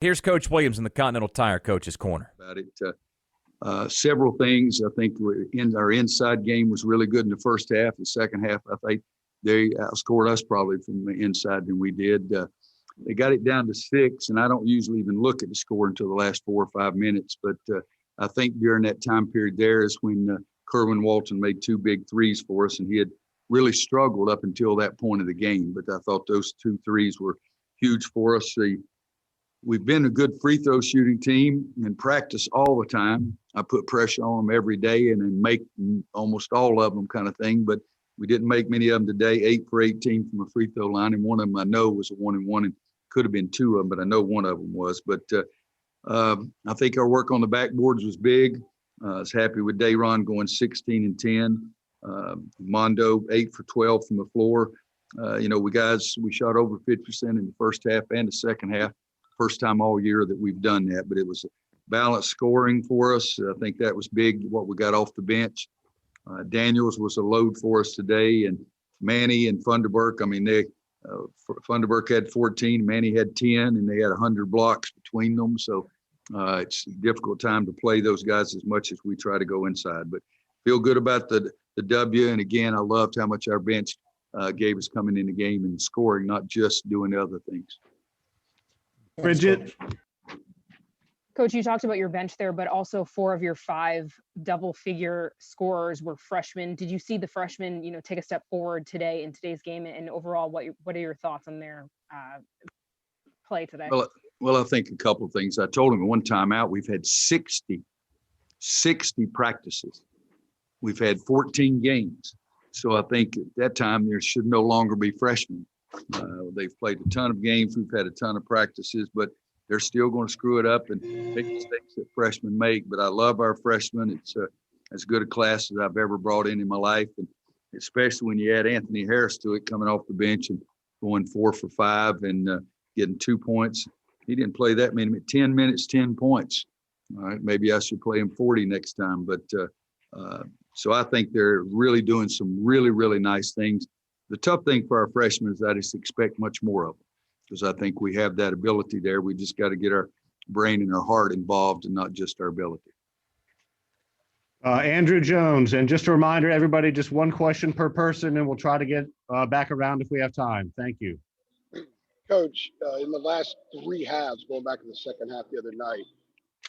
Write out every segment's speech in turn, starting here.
Here's Coach Williams in the Continental Tire Coach's Corner. About it, several things. I think our inside game was really good in the first half. The second half, I think they outscored us probably from the inside than we did. They got it down to 6, and I don't usually even look at the score until the last 4 or 5 minutes. But I think during that time period there is when Kerwin Walton made 2 big threes for us, and he had really struggled up until that point of the game. But I thought those 2 threes were huge for us. We've been a good free throw shooting team in practice all the time. I put pressure on them every day and then make almost all of them kind of thing. But we didn't make many of them today, 8 for 18 from a free throw line. And one of them I know was a 1-and-1 and could have been 2 of them, but I know one of them was. But I think our work on the backboards was big. I was happy with Dayron going 16 and 10. Mondo 8 for 12 from the floor. We shot over 50% in the first half and the second half. First time all year that we've done that, but it was balanced scoring for us. I think that was big, what we got off the bench. Daniels was a load for us today, and Manny and Funderburk, Funderburk had 14, Manny had 10, and they had 100 blocks between them. So it's a difficult time to play those guys as much as we try to go inside. But feel good about the W. And again, I loved how much our bench gave us coming in the game and scoring, not just doing other things. Bridget. Coach, you talked about your bench there, but also 4 of your 5 double-figure scorers were freshmen. Did you see the freshmen, take a step forward today in today's game? And overall, what are your thoughts on their play today? Well, I think a couple of things. I told him at one time out, we've had 60 practices. We've had 14 games. So I think at that time there should no longer be freshmen. They've played a ton of games. We've had a ton of practices, but they're still going to screw it up and make mistakes that freshmen make. But I love our freshmen. It's as good a class as I've ever brought in my life, and especially when you add Anthony Harris to it, coming off the bench and going 4 for 5 and getting 2 points. He didn't play that many. 10 minutes, 10 points. All right, maybe I should play him 40 next time. But so I think they're really doing some really, really nice things. The tough thing for our freshmen is I just expect much more of them, because I think we have that ability there. We just got to get our brain and our heart involved and not just our ability. Andrew Jones, and just a reminder, everybody, just 1 question per person, and we'll try to get back around if we have time. Thank you. Coach, in the last 3 halves, going back to the second half the other night,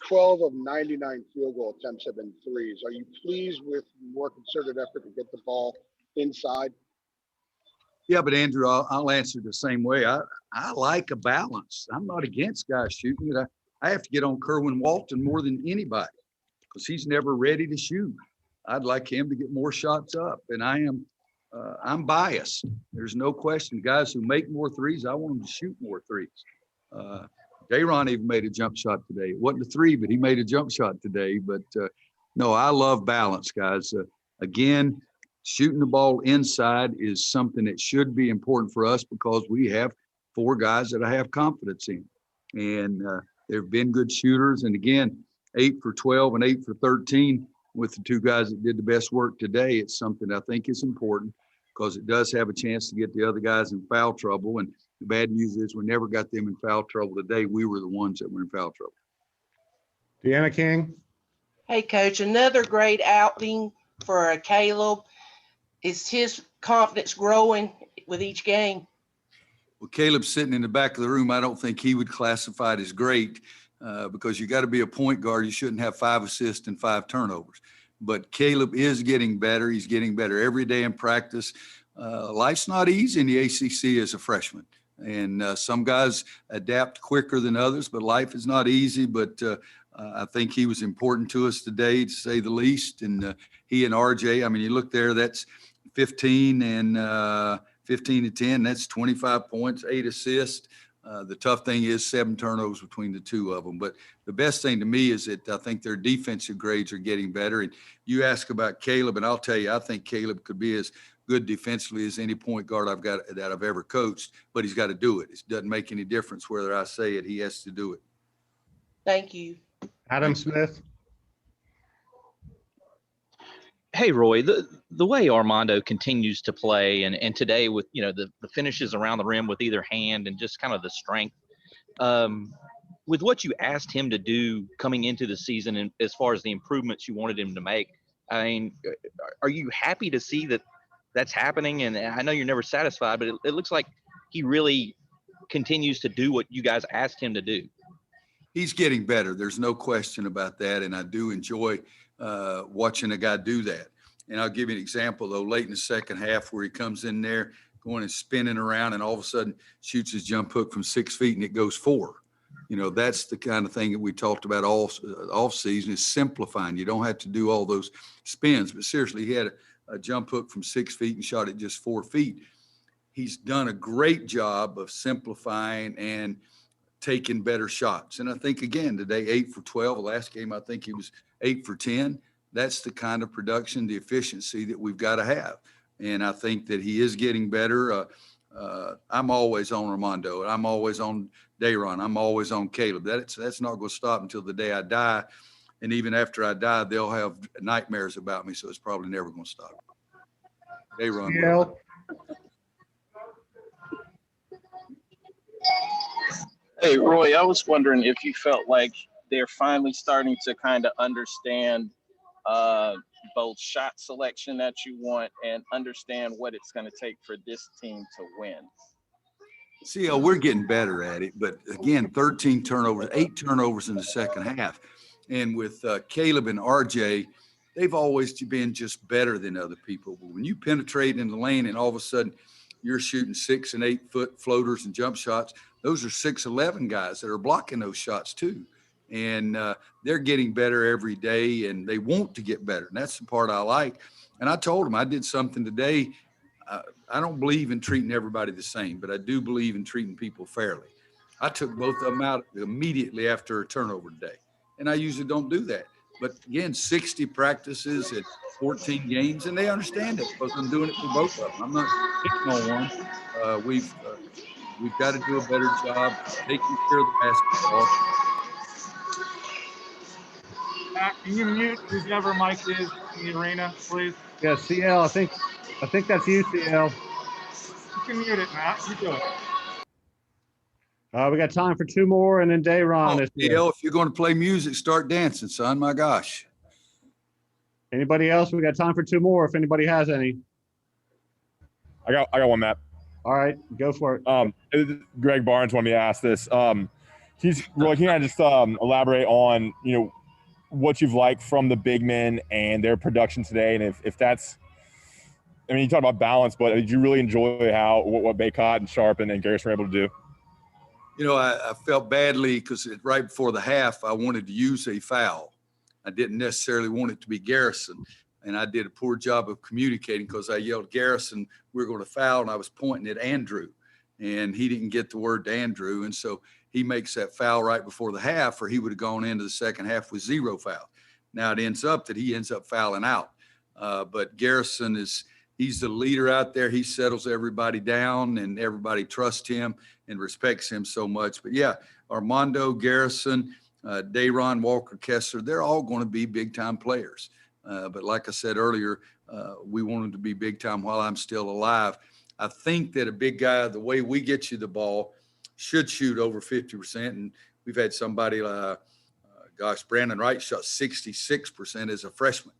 12 of 99 field goal attempts have been threes. Are you pleased with more concerted effort to get the ball inside? Yeah, but Andrew, I'll answer the same way. I like a balance. I'm not against guys shooting it. I have to get on Kerwin Walton more than anybody because he's never ready to shoot. I'd like him to get more shots up, and I'm biased. There's no question. Guys who make more threes, I want them to shoot more threes. Dayron even made a jump shot today. It wasn't a 3, but he made a jump shot today. But no, I love balance, guys. Again, shooting the ball inside is something that should be important for us because we have 4 guys that I have confidence in. And they've been good shooters. And again, 8 for 12 and 8 for 13 with the 2 guys that did the best work today. It's something I think is important because it does have a chance to get the other guys in foul trouble. And the bad news is we never got them in foul trouble today. We were the ones that were in foul trouble. Deanna King. Hey, Coach, another great outing for Caleb. Is his confidence growing with each game? Well, Caleb's sitting in the back of the room. I don't think he would classify it as great because you got to be a point guard. You shouldn't have 5 assists and 5 turnovers. But Caleb is getting better. He's getting better every day in practice. Life's not easy in the ACC as a freshman. And some guys adapt quicker than others, but life is not easy. But I think he was important to us today, to say the least. And he and RJ, I mean, you look there, that's 15 and 15 to 10. That's 25 points, 8 assists. The tough thing is 7 turnovers between the 2 of them. But the best thing to me is that I think their defensive grades are getting better. And you ask about Caleb, and I'll tell you, I think Caleb could be as good defensively as any point guard I've ever coached, but he's got to do it. It doesn't make any difference whether I say it, he has to do it. Thank you. Adam Smith. Hey, Roy, the way Armando continues to play and today with, the finishes around the rim with either hand and just kind of the strength, with what you asked him to do coming into the season, and as far as the improvements you wanted him to make, I mean, are you happy to see that that's happening? And I know you're never satisfied, but it looks like he really continues to do what you guys asked him to do. He's getting better. There's no question about that. And I do enjoy watching a guy do that. And I'll give you an example, though, late in the second half where he comes in there going and spinning around and all of a sudden shoots his jump hook from 6 feet and it goes 4. You know, that's the kind of thing that we talked about all off season, is simplifying. You don't have to do all those spins. But seriously, he had a jump hook from 6 feet and shot it just 4 feet. He's done a great job of simplifying and taking better shots. And I think, again, today, 8 for 12. The last game, I think he was 8 for 10. That's the kind of production, the efficiency that we've got to have. And I think that he is getting better. I'm always on Armando. I'm always on Day'Ron. I'm always on Caleb. That's not going to stop until the day I die. And even after I die, they'll have nightmares about me. So it's probably never going to stop. Day'Ron. Yeah. Hey, Roy, I was wondering if you felt like they're finally starting to kind of understand both shot selection that you want and understand what it's going to take for this team to win. See, we're getting better at it. But again, 13 turnovers, 8 turnovers in the second half. And with Caleb and RJ, they've always been just better than other people. But when you penetrate in the lane and all of a sudden you're shooting 6 and 8 foot floaters and jump shots, those are 6'11" guys that are blocking those shots too. And they're getting better every day, and they want to get better. And that's the part I like. And I told them I did something today. I don't believe in treating everybody the same, but I do believe in treating people fairly. I took both of them out immediately after a turnover today, and I usually don't do that. But again, 60 practices at 14 games, and they understand it because I'm doing it for both of them. I'm not picking on one. We've got to do a better job taking care of the basketball. Matt, can you mute whoever mic is in the arena, please? Yeah, CL, I think that's you, CL. You can mute it, Matt. You do it. We got time for 2 more, and then Day'Ron. CL, if you're going to play music, start dancing, son. My gosh. Anybody else? We got time for 2 more if anybody has any. I got one, Matt. All right, go for it. Greg Barnes wanted me to ask this. Roy, can I just elaborate on, what you've liked from the big men and their production today? And if that's, I mean, you talk about balance, but did you really enjoy what Bacot and Sharp and Garrison were able to do? I felt badly because right before the half, I wanted to use a foul. I didn't necessarily want it to be Garrison. And I did a poor job of communicating because I yelled Garrison, we're going to foul, and I was pointing at Andrew. And he didn't get the word to Andrew. And so he makes that foul right before the half, or he would have gone into the second half with 0 foul. Now it ends up that he ends up fouling out. But Garrison he's the leader out there. He settles everybody down, and everybody trusts him and respects him so much. But yeah, Armando, Garrison, Day'Ron, Walker Kessler, they're all going to be big time players. But like I said earlier, we want them to be big time while I'm still alive. I think that a big guy, the way we get you the ball, should shoot over 50%. And we've had somebody, Brandon Wright shot 66% as a freshman.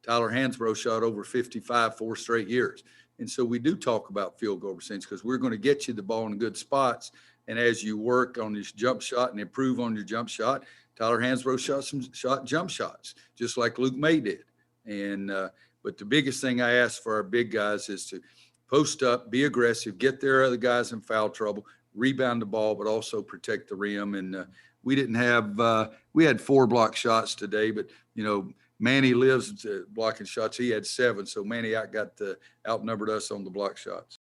Tyler Hansbrough shot over 55 4 straight years. And so we do talk about field goal percentage because we're going to get you the ball in good spots. And as you work on this jump shot and improve on your jump shot, Tyler Hansbrough shot jump shots, just like Luke May did. And but the biggest thing I ask for our big guys is to post up, be aggressive, get their other guys in foul trouble, rebound the ball, but also protect the rim. And we didn't have we had 4 block shots today, but Manny lives blocking shots. He had 7, so Manny outnumbered us on the block shots.